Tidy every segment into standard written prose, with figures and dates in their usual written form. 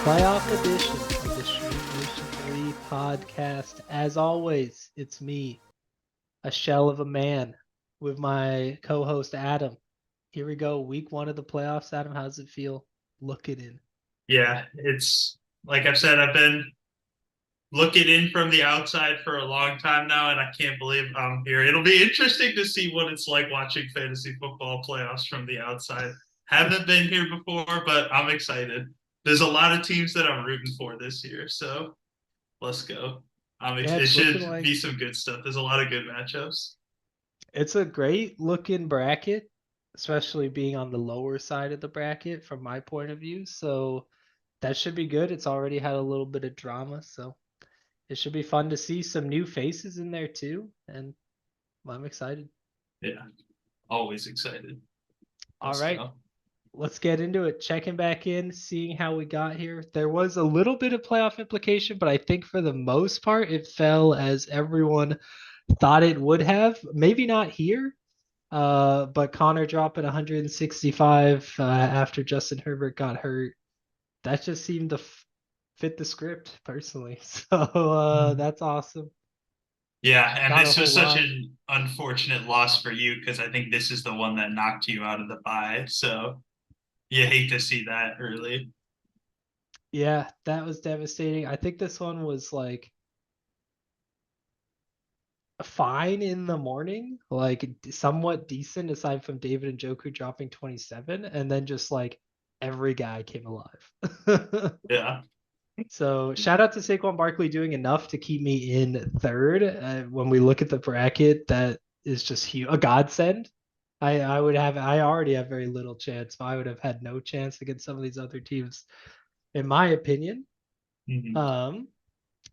Playoff edition of the Schmeat Nation 3 podcast. As always, it's me, a shell of a man, with my co-host Adam. Here we go, week one of the playoffs. Adam, how does it feel looking in? Yeah, it's like I've said, I've been looking in from the outside for a long time now, and I can't believe I'm here. It'll be interesting to see what it's like watching fantasy football playoffs from the outside. Haven't been here before, but I'm excited. There's a lot of teams that I'm rooting for this year, so let's go. Yeah, It it's looking should like be some good stuff. There's a lot of good matchups. it's a great looking bracket, especially being on the lower side of the bracket from my point of view. So that should be good. It's already had a little bit of drama, so it should be fun to see some new faces in there too. And I'm excited. Yeah, always excited. All Let's right, go. let's get into it. Checking back in, seeing how we got here. There was a little bit of playoff implication, but I think for the most part, it fell as everyone thought it would have. Maybe not here, but Connor dropping 165 after Justin Herbert got hurt. That just seemed to fit the script personally. So that's awesome. Yeah, and Not a this whole was such lot. an unfortunate loss for you because I think this is the one that knocked you out of the bye. So you hate to see that early. Yeah, that was devastating. I think this one was like fine in the morning, like somewhat decent aside from David and Joku dropping 27, and then just like every guy came alive. Yeah. So shout out to Saquon Barkley doing enough to keep me in third. When we look at the bracket, that is just huge, a godsend. I already have very little chance. I would have had no chance against some of these other teams, in my opinion. Mhm. Um,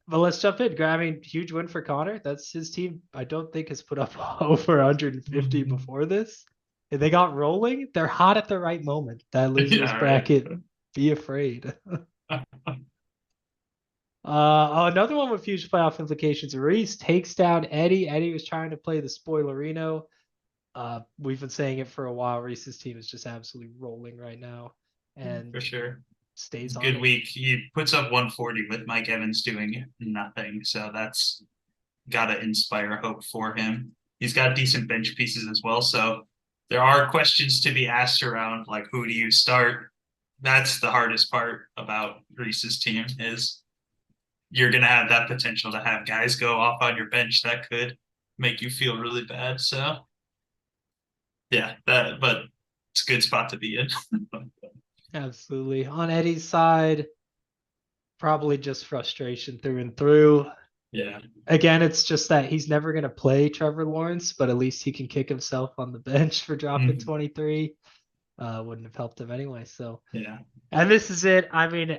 But let's jump in. I mean, huge win for Connor. That's his team. I don't think has put up over 150 before this. If they got rolling, they're hot at the right moment. That losers Yeah, right. bracket, be afraid. Another one with huge playoff implications. Reese takes down Eddie. Eddie was trying to play the spoilerino. We've been saying it for a while. Reese's team is just absolutely rolling right now and For sure. It's stays a on good it. week. He puts up 140 with Mike Evans doing nothing. So that's got to inspire hope for him. He's got decent bench pieces as well. So there are questions to be asked around like who do you start? That's the hardest part about Reese's team is you're going to have that potential to have guys go off on your bench that could make you feel really bad. So yeah, but it's a good spot to be in. Absolutely. On Eddie's side, probably just frustration through and through. Yeah. Again, it's just that he's never going to play Trevor Lawrence, but at least he can kick himself on the bench for dropping Mm-hmm. 23. Wouldn't have helped him anyway. So, Yeah. and this is it. I mean,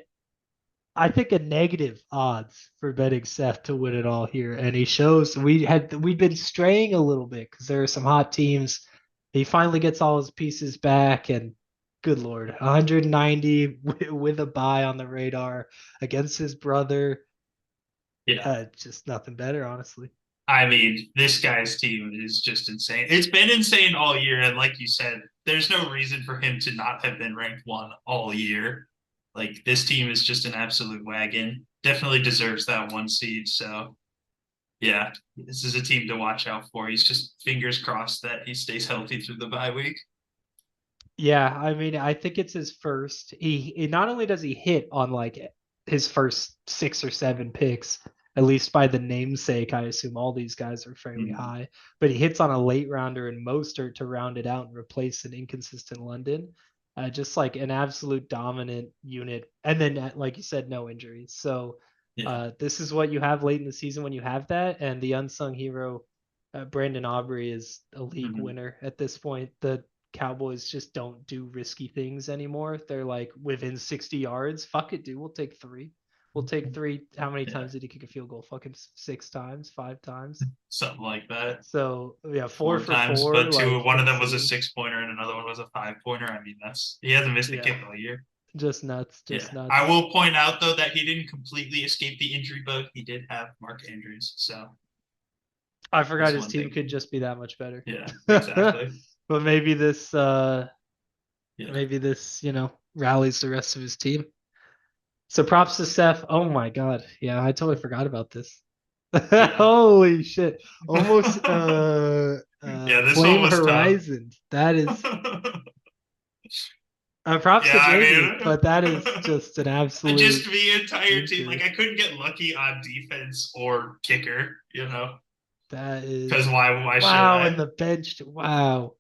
I think a negative odds for betting Seth to win it all here, and he shows we've been straying a little bit because there are some hot teams. He finally gets all his pieces back, and good lord, 190 with a bye on the radar against his brother. Yeah. Just nothing better, honestly. I mean, this guy's team is just insane. It's been insane all year. And like you said, there's no reason for him to not have been ranked one all year. Like, this team is just an absolute wagon. Definitely deserves that one seed. So, yeah, this is a team to watch out for. He's just fingers crossed that he stays healthy through the bye week. Yeah, I mean, I think it's his first. He not only does he hit on like his first 6 or 7 picks, at least by the namesake, I assume all these guys are fairly Mm-hmm. high, but he hits on a late rounder and Mostert to round it out and replace an inconsistent London. Just like an absolute dominant unit. And then, like you said, no injuries. So Yeah. this is what you have late in the season when you have that. And the unsung hero, Brandon Aubrey, is a league Mm-hmm. winner at this point. The Cowboys just don't do risky things anymore. They're like within 60 yards. Fuck it, dude. We'll take three. We'll take three. How many Yeah. times did he kick a field goal? Fucking 6 times, 5 times. Something like that. So yeah, four Four for times, four, but two, like one of them was a insane. 6 pointer and another one was a 5 pointer. I mean, he hasn't missed a Yeah, kick all year. just nuts, Yeah. just I nuts. will point out though that he didn't completely escape the injury bug. He did have Mark Andrews, so I forgot that's his one team thing. could just be that much better. Yeah, But exactly. maybe this Yeah. rallies the rest of his team. So props to Seth. Oh my God. Yeah, I totally forgot about this. Yeah. Holy shit. Almost Yeah, this one Flame was tough. Horizon. That is props to Yeah, I Jamie, mean, but that is just an just absolute the entire team. Like, stinker. I couldn't get lucky on defense or kicker, That because is why should wow, and I? the bench. Wow.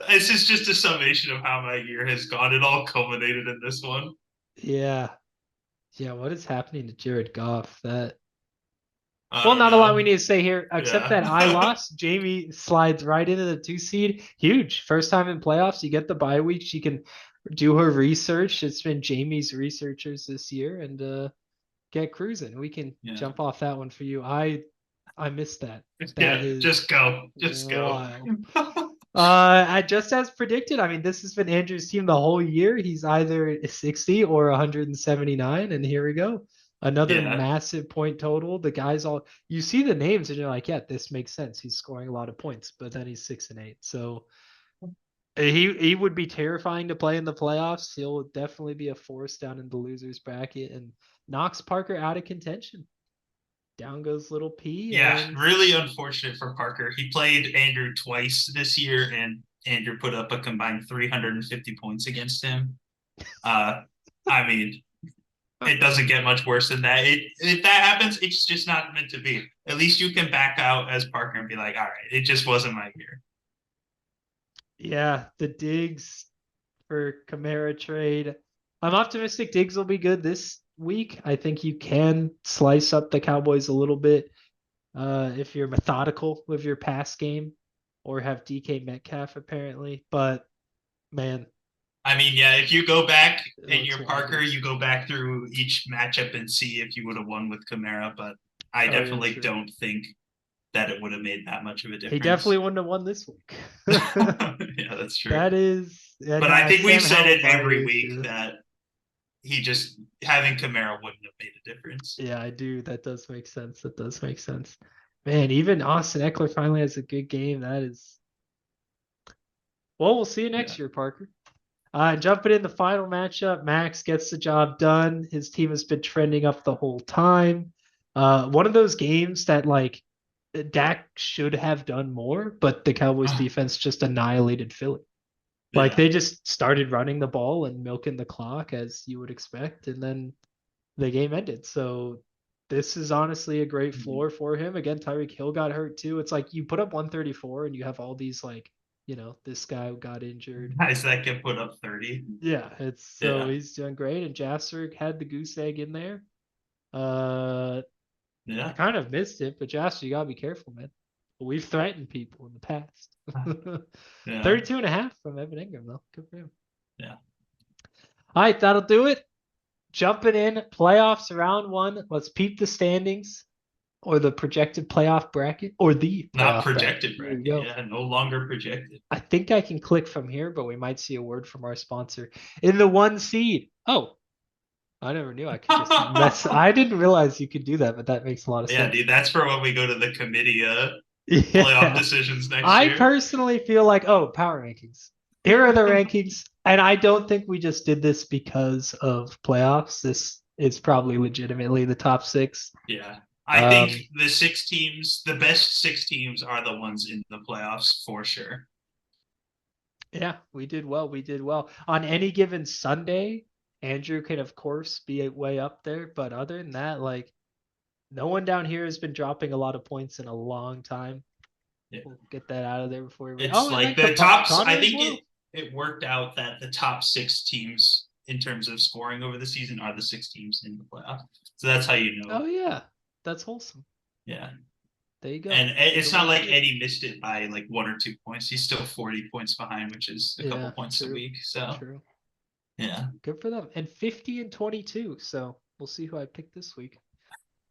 This is just a summation of how my year has gone. It all culminated in this one. Yeah. Yeah, what is happening to Jared Goff? That I well, don't not a lot know. we need to say here, except Yeah. that I lost. Jamie slides right into the 2 seed. Huge. First time in playoffs. You get the bye week. She can do her research. It's been Jamie's researchers this year and get cruising. We can Yeah. jump off that one for you. I missed that. That Yeah. is Just go. Just go. wild. I just as predicted. I mean, this has been Andrew's team the whole year. He's either 60 or 179, and here we go. Another Yeah. massive point total. The guys all you see the names and you're like, yeah, this makes sense. He's scoring a lot of points, but then he's 6-8. So he would be terrifying to play in the playoffs. He'll definitely be a force down in the losers bracket and knocks Parker out of contention. Down goes little P Yeah. and Really unfortunate for Parker. He played Andrew twice this year, and Andrew put up a combined 350 points against him. Uh, I mean, it doesn't get much worse than that. If that happens, it's just not meant to be. At least you can back out as Parker and be like, all right, it just wasn't my year. yeah, the digs for Kamara trade. I'm optimistic Diggs will be good this week. I think you can slice up the Cowboys a little bit if you're methodical with your pass game or have DK Metcalf apparently. But man, I mean, yeah, if you go back it in looks your Parker, wondrous. you go back through each matchup and see if you would have won with Kamara, but I Oh yeah, definitely true. don't think that it would have made that much of a He definitely difference. wouldn't have won this week. Yeah, that's true. That is, and But I think we've Sam said Howell it bye every week. week Yeah. that he just having Kamara wouldn't have made a difference. Yeah, I do. That does make sense. That does make sense. Man, even Austin Eckler finally has a good game. That is well, we'll see you Yeah. next year, Parker. Jumping in the final matchup, Max gets the job done. His team has been trending up the whole time. One of those games that like Dak should have done more, but the Cowboys defense just annihilated Philly. Like Yeah. they just started running the ball and milking the clock as you would expect, and then the game ended. So this is honestly a great floor for him. Again, Tyreek Hill got hurt too. It's like you put up 134 and you have all these like, this guy got injured. Guys that can put up 30. Yeah, it's so Yeah. he's doing great. And Jasper had the goose egg in there. Uh I Yeah. kind of missed it, but Jasper, you gotta be careful, man. We've threatened people in the past. Yeah. 32 and a half from Evan Ingram, though. Good for him. Yeah. All right, that'll do it. Jumping in, playoffs round one. Let's peep the standings or the projected playoff bracket or the Not playoff bracket. projected Here we bracket. go. Yeah. No longer projected. I think I can click from here, but we might see a word from our sponsor. In the 1 seed. Oh, I never knew I could just mess. I didn't realize you could do that, but that makes a lot of Yeah, sense. dude, that's for when we go to the committee playoff Yeah. decisions next I year. personally feel like, oh, power rankings. Here are the rankings. And I don't think we just did this because of playoffs. This is probably legitimately the top six. Yeah. I think Um, the six teams, the best six teams are the ones in the playoffs for sure. yeah, we did well. We did well. On any given Sunday, Andrew can, of course, be way up there. But other than that, like, no one down here has been dropping a lot of points in a long time. Yeah. We'll get that out of there before we. It's Oh, and like then the tops. Connor I as think well. it worked out that the top six teams in terms of scoring over the season are the six teams in the playoff. So that's how you Oh know. yeah, that's wholesome. Yeah. There you go. And That's it's the way not to like do it. Eddie missed it by like 1 or 2 points. He's still 40 points behind, which is a couple Yeah, points a true, week. So true. yeah. Good for them. And 50 and 22. So we'll see who I pick this week.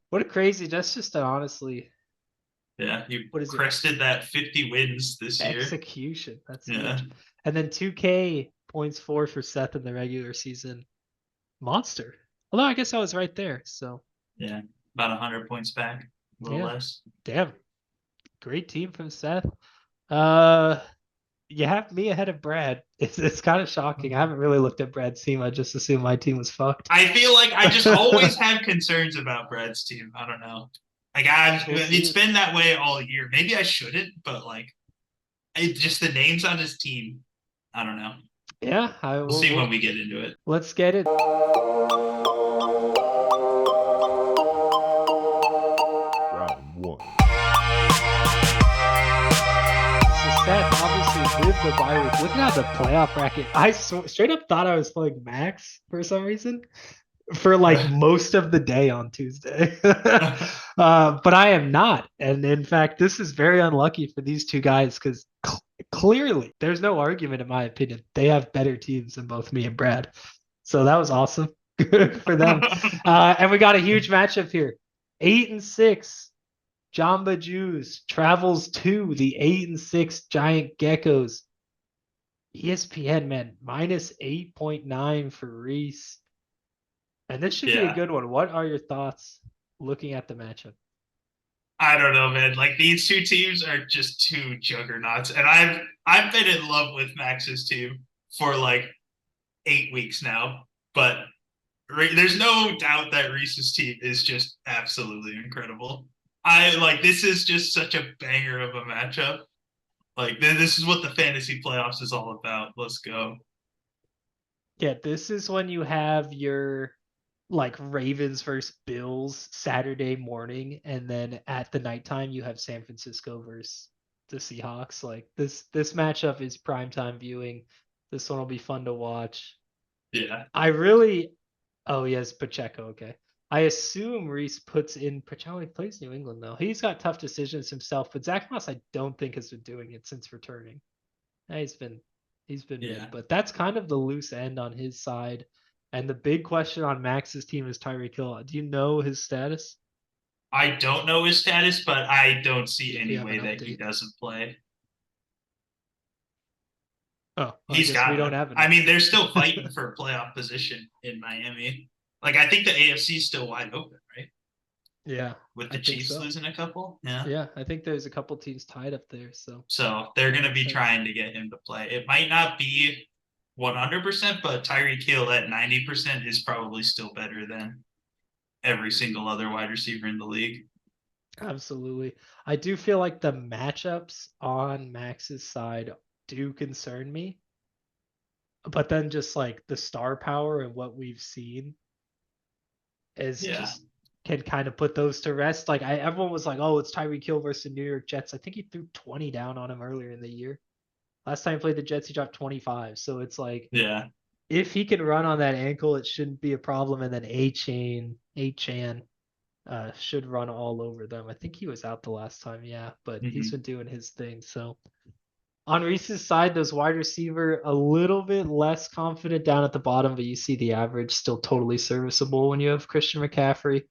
What a crazy. That's just an honestly, Yeah. You what is it? crested that 50 wins this year. Execution. That's Yeah. huge. And then 2K points for Seth in the regular season. Monster. Although I guess I was right there. So Yeah. About 100 points back, a little yeah, less. damn. Great team from Seth. Uh, You have me ahead of Brad. It's kind of shocking. I haven't really looked at Brad's team. I just assumed my team was fucked. I feel like I just always have concerns about Brad's team. I don't know. Like We'll it's see. been that way all year. Maybe I shouldn't, but like just the names on his team. I don't know. Yeah, I We'll will. see when we get into it. Let's get it. Round one. So Seth, obviously with the bye week, looking at the playoff bracket, I straight up thought I was playing Max for some reason for like most of the day on Tuesday. But I am not. And in fact, this is very unlucky for these two guys because clearly there's no argument, in my opinion. They have better teams than both me and Brad. So that was awesome. Good for them. And we got a huge matchup here. 8-6. Jamba Juice travels to the 8-6 Giant Geckos. ESPN, man, minus 8.9 for Reese. And this should be a Yeah. good one. What are your thoughts looking at the matchup? I don't know, man. Like these two teams are just two juggernauts, and I've been in love with Max's team for like 8 weeks now. But there's no doubt that Reese's team is just absolutely incredible. I like this is just such a banger of a matchup. Like this is what the fantasy playoffs is all about. Let's go. Yeah, this is when you have your like Ravens versus Bills Saturday morning, and then at the nighttime you have San Francisco versus the Seahawks. Like this matchup is primetime viewing. This one will be fun to watch. Yeah. I really Oh yes, Pacheco, okay. I assume Reese puts in Pacheco. He plays New England though. He's got tough decisions himself, but Zach Moss I don't think has been doing it since returning. He's been Yeah. mid, but that's kind of the loose end on his side. And the big question on Max's team is Tyreek Hill. Do you know his status? I don't know his status, but I don't see If you any have way an that he update. doesn't play. Oh, I He's guess we got don't to. have an I mean, they're update. still fighting for playoff position in Miami. Like I think the AFC is still wide open, right? Yeah, With I the think Chiefs so. losing a couple. Yeah. Yeah, I think there's a couple teams tied up there, so So they're that going to makes be sense. trying to get him to play. It might not be 100%, but Tyreek Hill at 90% is probably still better than every single other wide receiver in the league. Absolutely. I do feel like the matchups on Max's side do concern me, but then just like the star power and what we've seen is Yeah. just can kind of put those to rest. Like everyone was like, "Oh, it's Tyreek Hill versus the New York Jets." I think he threw 20 down on him earlier in the year. Last time he played the Jets, he dropped 25. So it's like Yeah. if he can run on that ankle, it shouldn't be a problem. And then A Chan should run all over them. I think he was out the last time, yeah, but he's Mm-hmm. been doing his thing. So on Reese's side, those wide receiver a little bit less confident down at the bottom, but you see the average still totally serviceable when you have Christian McCaffrey.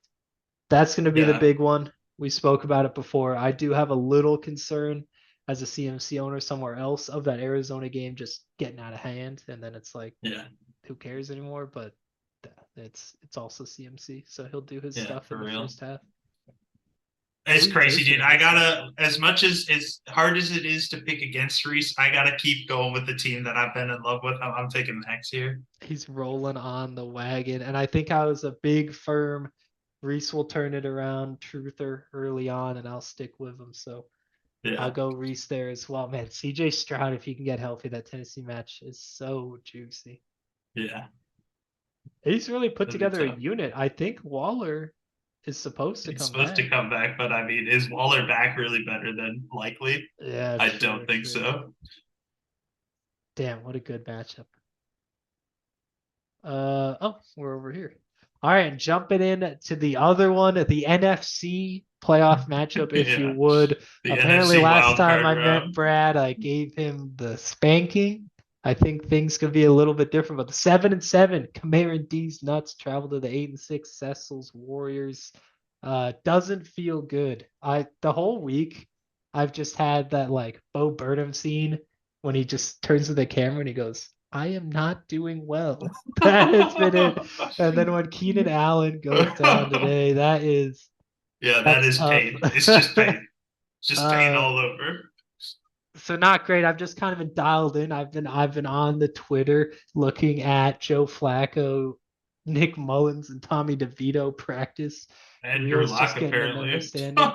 That's going to be the Yeah. big one. We spoke about it before. I do have a little concern as a CMC owner somewhere else of that Arizona game just getting out of hand, and then it's like, Yeah. who cares anymore? But it's also CMC, so he'll do his Yeah. stuff in For the real. first half. Who It's are you crazy, taking dude. in I this one? gotta, as much as hard as it is to pick against Reese, I gotta keep going with the team that I've been in love with. I'm taking Max here. He's rolling on the wagon, and I think I was a big firm. Reese will turn it around, truther early on, and I'll stick with him. So I'll Yeah. go Reese there as well. Man, CJ Stroud, if he can get healthy, that Tennessee match is so juicy. Yeah. He's really put That'd be together a tough. unit. I think Waller is supposed to He's come supposed to back. come back, but I mean, is Waller back really better than likely? Yeah, I don't true, think true. so. Damn, what a good matchup. Oh, we're over here. All right, jumping in to the other one, the NFC playoff matchup, if you Yeah. would. The Apparently, NFC last wild time card I met round. Brad, I gave him the spanking. I think things could be a little bit different, but the 7-7, Kamara and D's nuts travel to the 8-6 Cecil's Warriors. Doesn't feel good. The whole week I've just had that like Bo Burnham scene when he just turns to the camera and he goes, I am not doing well. That has been it. And then when Keenan Allen goes down today, Yeah, that that's is tough. pain. It's just pain. It's just pain uh all over. So not great. I've just kind of been dialed in. I've been on the Twitter looking at Joe Flacco, Nick Mullins, and Tommy DeVito practice And Drew reels, just Lock getting an apparently. understanding.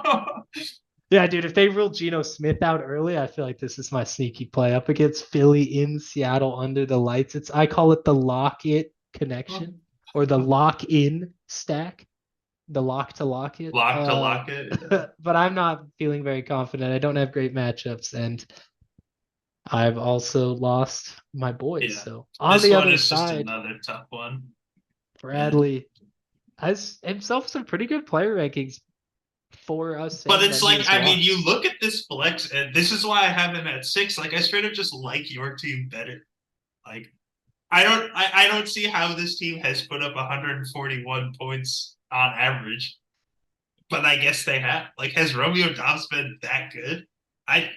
Yeah, dude, if they rule Geno Smith out early, I feel like this is my sneaky play up against Philly in Seattle under the lights. I call it the lock it connection or the lock in stack, the lock to lock it. Lock to lock it. Yeah. But I'm not feeling very confident. I don't have great matchups, and I've also lost my boys. Yeah. So on This the one other is just side, another tough one. Bradley has himself some pretty good player rankings for us But saying it's that he like, has I mean, you lost. look at this flex, and this is why I have him at 6. Like, I straight up just like your team better. Like, I don't see how this team has put up 141 points on average, but I guess they have. Like, has Romeo Dobbs been that good? I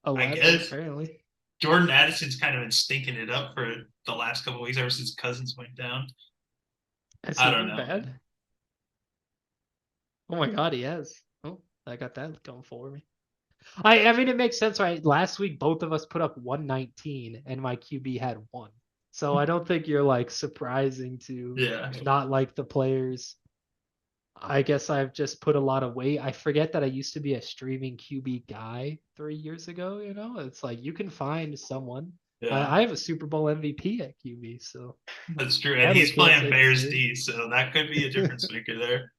11, guess apparently. Jordan Addison's kind of been stinking it up for the last couple of weeks ever since Cousins went down. Has I he don't been know, bad? man. Oh my God, he has. Oh, I got that going for me. I mean, it makes sense, right? Last week, both of us put up 119 and my QB had one. So I don't think you're like surprising to Yeah, not like the players. I guess I've just put a lot of weight. I forget that I used to be a streaming QB guy 3 years ago. It's like you can find someone. yeah, I have a Super Bowl MVP at QB, so that's true. And definitely he's can't playing say the Bears same. D, so that could be a difference maker there.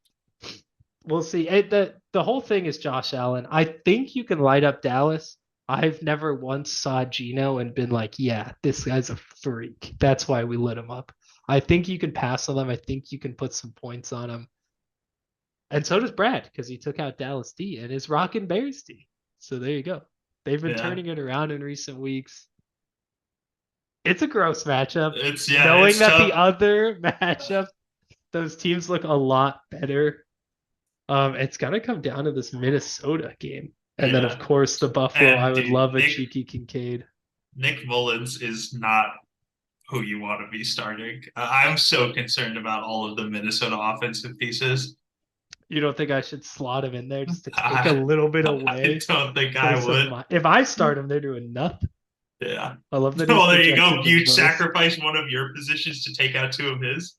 We'll see. The whole thing is Josh Allen. I think you can light up Dallas. I've never once saw Geno and been like, yeah, this guy's a freak. That's why we lit him up. I think you can pass on them. I think you can put some points on him. And so does Brad because he took out Dallas D and is rocking Bears D. So there you go. They've been Yeah, turning it around in recent weeks. It's a gross matchup. Knowing it's that the tough. other matchup, those teams look a lot better. It's gonna come down to this Minnesota game. And then of Yeah, course the Buffalo. I and would dude, love a cheeky Kincaid. Nick Mullins is not who you want to be starting. I'm so concerned about all of the Minnesota offensive pieces. You don't think I should slot him in there just to take a I, little bit I away? don't think I Because of would. my if I start him, they're doing nothing. Yeah. I love that he's Well, there you go. projected the You most. sacrifice one of your positions to take out two of his.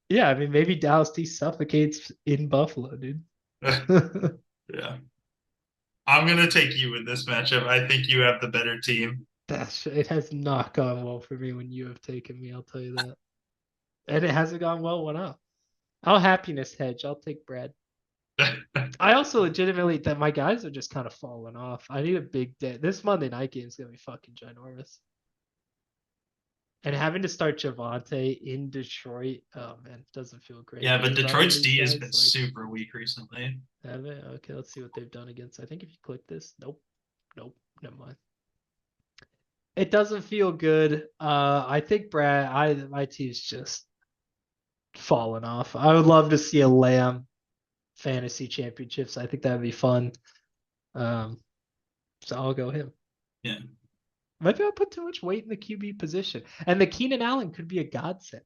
Yeah, I mean maybe Dallas T suffocates in Buffalo, dude. Yeah. I'm going to take you in this matchup. I think you have the better team. It has not gone well for me when you have taken me, I'll tell you that. And it hasn't gone well when I'll happiness hedge. I'll take Brad. I also legitimately that my guys are just kind of falling off. I need a big day. This Monday night game is gonna be fucking ginormous. And having to start Javante in Detroit, oh man, doesn't feel great. Yeah, Are but you running Detroit's these D has been guys? Like, super weak recently. have it? Okay, let's see what they've done against. I think if you click this, nope, never mind. It doesn't feel good. I think my team's just falling off. I would love to see a Lamb fantasy championships. I think that would be fun. Um, so I'll go him. Yeah. Maybe I'll put too much weight in the QB position. And the Keenan Allen could be a godsend.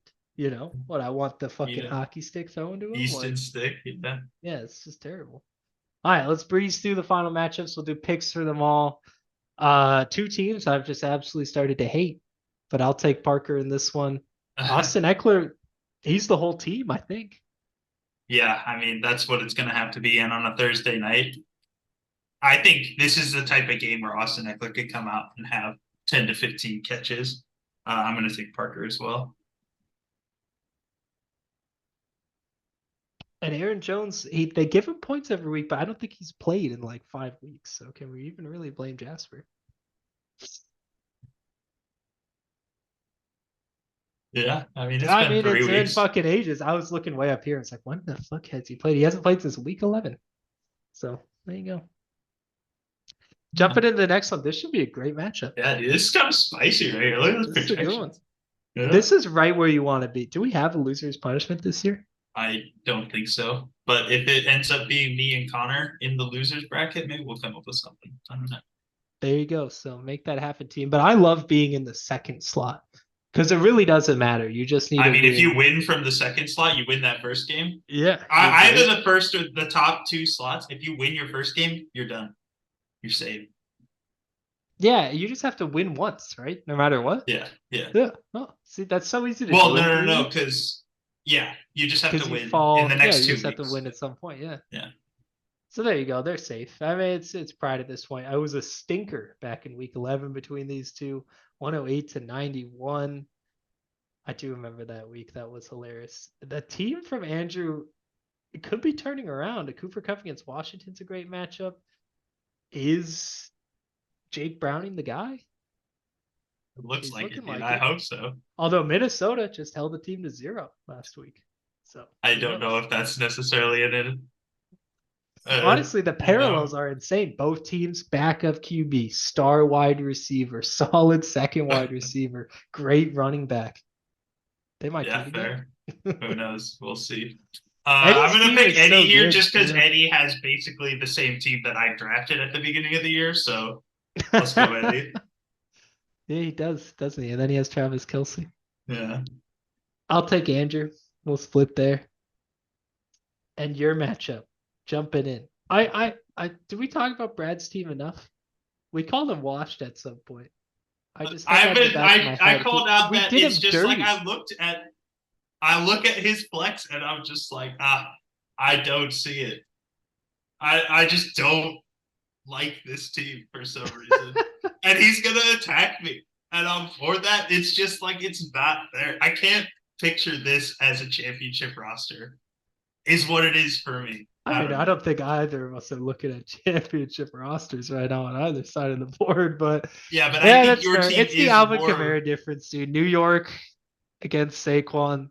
What I want the fucking Yeah. hockey stick thrown to him? Easton Like, Stick. Yeah. yeah, it's just terrible. All right, let's breeze through the final matchups. We'll do picks for them all. Two teams I've just absolutely started to hate, but I'll take Parker in this one. Austin Eckler, he's the whole team, I think. Yeah, I mean, that's what it's going to have to be. And on a Thursday night, I think this is the type of game where Austin Eckler could come out and have 10 to 15 catches. I'm going to take Parker as well. And Aaron Jones, they give him points every week, but I don't think he's played in like 5 weeks. So can we even really blame Jasper? Yeah, I mean, it's I been mean, three it's been weeks. fucking ages. I was looking way up here. It's like, when the fuck has he played? He hasn't played since week 11. So there you go. Jumping into the next one. This should be a great matchup. Yeah, dude, this is kind of spicy right here. Look at those This is a good one. projections. Yeah. This is right where you want to be. Do we have a loser's punishment this year? I don't think so. But if it ends up being me and Connor in the losers bracket, maybe we'll come up with something. I don't know. There you go. So make that happen, team. But I love being in the second slot because it really doesn't matter. You just need I to mean, win. if you win from the second slot, you win that first game. Yeah. Either the first or the top two slots. If you win your first game, you're done. You're safe. Yeah, you just have to win once, right? No matter what. Yeah, yeah. Yeah. Oh, see, that's so easy to Well, do no, in no, three no, weeks because yeah, you just have to because you win in the fall. Yeah, next you two just have to weeks. win at some point. Yeah. Yeah. So there you go. They're safe. I mean, it's pride at this point. I was a stinker back in week 11 between these two, 108 to 91. I do remember that week. That was hilarious. The team from Andrew, it could be turning around. A Cooper Cup against Washington's a great matchup. Is Jake Browning the guy? It looks He's like it, looking dude. like I it. hope so. Although Minnesota just held the team to 0 last week. So I who don't know knows? if that's necessarily an Honestly, the you know. parallels are insane. Both teams backup QB, star wide receiver, solid second wide receiver, great running back. They might do Yeah, it again. fair. Who knows? We'll see. I'm Eddie's gonna team pick is Eddie so here good. just because Yeah. Eddie has basically the same team that I drafted at the beginning of the year. So let's go, Eddie. Yeah, he does, doesn't he? And then he has Travis Kelsey. Yeah. I'll take Andrew. We'll split there. And your matchup, jumping in. Did we talk about Brad's team enough? We called him washed at some point. I just had I've that in the been back of my I head. called out We that did it's him just like dirty. I look at his flex and I'm just like, I don't see it. I just don't like this team for some reason. And he's gonna attack me. And for that, it's just like it's not there. I can't picture this as a championship roster, is what it is for me. I I mean, don't I know. don't think either of us are looking at championship rosters right now on either side of the board, but Yeah, but I yeah, think that's your fair. team It's the is Alvin more. Kamara difference, dude. New York against Saquon.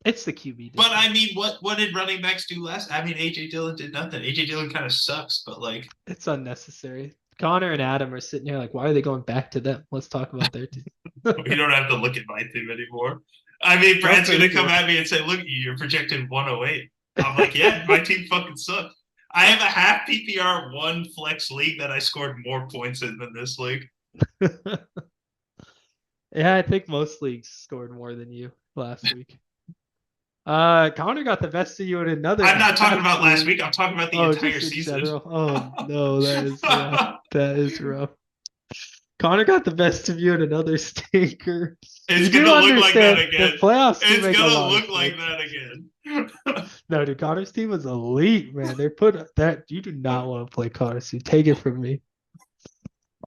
It's the QB But I difference. mean, what did running backs do last? I mean, AJ Dillon did nothing. AJ Dillon kind of sucks, but like It's unnecessary. Connor and Adam are sitting here like, why are they going back to them? Let's talk about their team. we don't have to look at my team anymore. I mean, Jump Brad's in gonna come here. at me and say, "Look, you're projected 108." I'm like, "Yeah, my team fucking sucks." I have a half PPR one flex league that I scored more points in than this league. Yeah, I think most leagues scored more than you last week. Connor got the best of you in another I'm not talking half about last league. week. I'm talking about the Oh, entire just in season. general. Oh no, that is rough. That is rough. Connor got the best of you in another stinker. You It's do gonna look like that understand the again. playoffs do It's make a gonna lot of look like sense. that again. No, dude, Connor's team was elite, man. They put that you do not want to play Connor's team. Take it from me.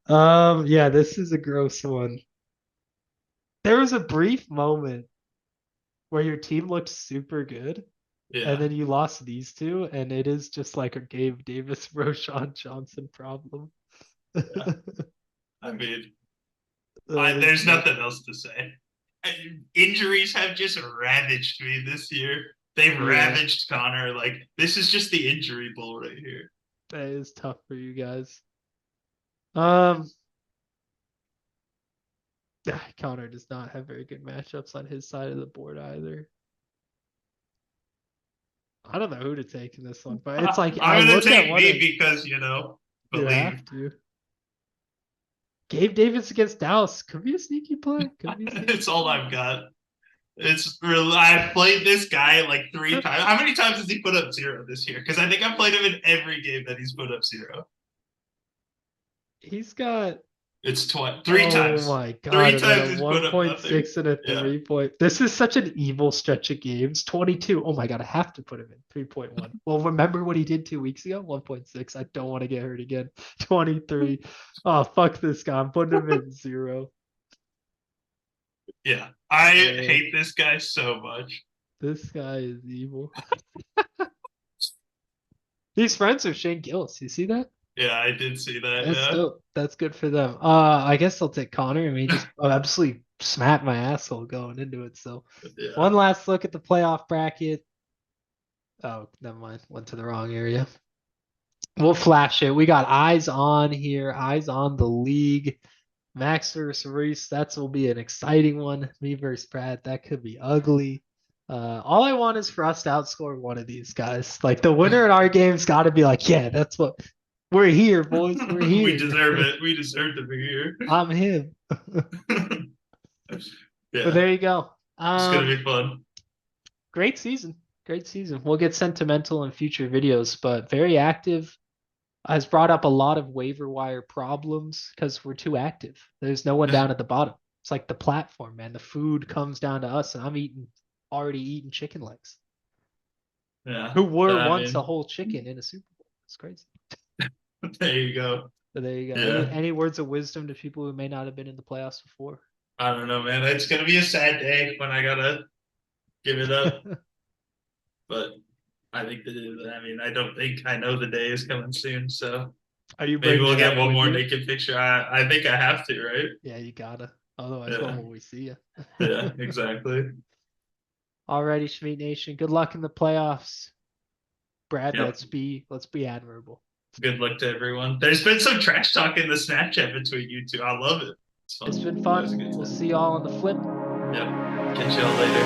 Yeah, this is a gross one. There was a brief moment where your team looked super good, and Yeah, then you lost these two, and it is just like a Gabe Davis, Roshan Johnson problem. yeah. I mean, That is there's rough. nothing else to say. Injuries have just ravaged me this year. They've Yeah, ravaged Connor. Like this is just the injury bowl right here. that is tough for you guys. Um, Connor does not have very good matchups on his side of the board either. I don't know who to take in this one, but it's like I I'm gonna look at take one me of because you believe. have to. Gabe Davis against Dallas could be a sneaky play. Could be a sneaky It's all play. I've got. It's real. I've played this guy like 3 times. How many times has he put up zero this year? Because I think I played him in every game that he's put up zero. He's got It's three oh times. my god, Three and then times a he's put up nothing. 1.6 and a Yeah. 3 point. This is such an evil stretch of games. 22. Oh my god, I have to put him in 3.1. Well, remember what he did 2 weeks ago? 1.6. I don't want to get hurt again. 23. Oh, fuck this guy. I'm putting him in 0. Yeah. I Man, hate this guy so much. this guy is evil. He's friends with Shane Gillis. You see that? Yeah, I did see that. That's Yeah. dope. That's good for them. I guess I'll take Connor. I mean, he just absolutely smacked my asshole going into it. So, Yeah. one last look at the playoff bracket. Oh, never mind. Went to the wrong area. We'll flash it. We got eyes on here. Eyes on the league. Max versus Reese. That will be an exciting one. Me versus Brad. That could be ugly. All I want is for us to outscore one of these guys. Like the winner in our game's got to be like, yeah, that's what we're here, boys. We're We here. deserve it. We deserve to be here. I'm him. But Yeah. there you go. It's gonna be fun. Great season. Great season. We'll get sentimental in future videos, but very active. has brought up a lot of waiver wire problems because we're too active. There's no one down at the bottom. It's like the platform, man. The food comes down to us, and I'm already eating chicken legs. Yeah. Who were I once a mean, whole chicken in a Super Bowl? It's crazy. there you go. So there you go. Yeah. Any words of wisdom to people who may not have been in the playoffs before? I don't know, man. It's gonna be a sad day when I gotta give it up. But I think that I mean, I don't think I know the day is coming soon. So Are you maybe bringing we'll it get up one with more you? naked picture. I think I have to, right? Yeah, you gotta. Otherwise, when Yeah. will we see you? Yeah. Exactly. Alrighty, Schmeat Nation. Good luck in the playoffs. Brad, Yep. let's be admirable. Good luck to everyone. There's been some trash talk in the Snapchat between you two. I love it. It's It's fun. been It was a fun. good We'll time. see y'all on the flip. Yep. Catch y'all later.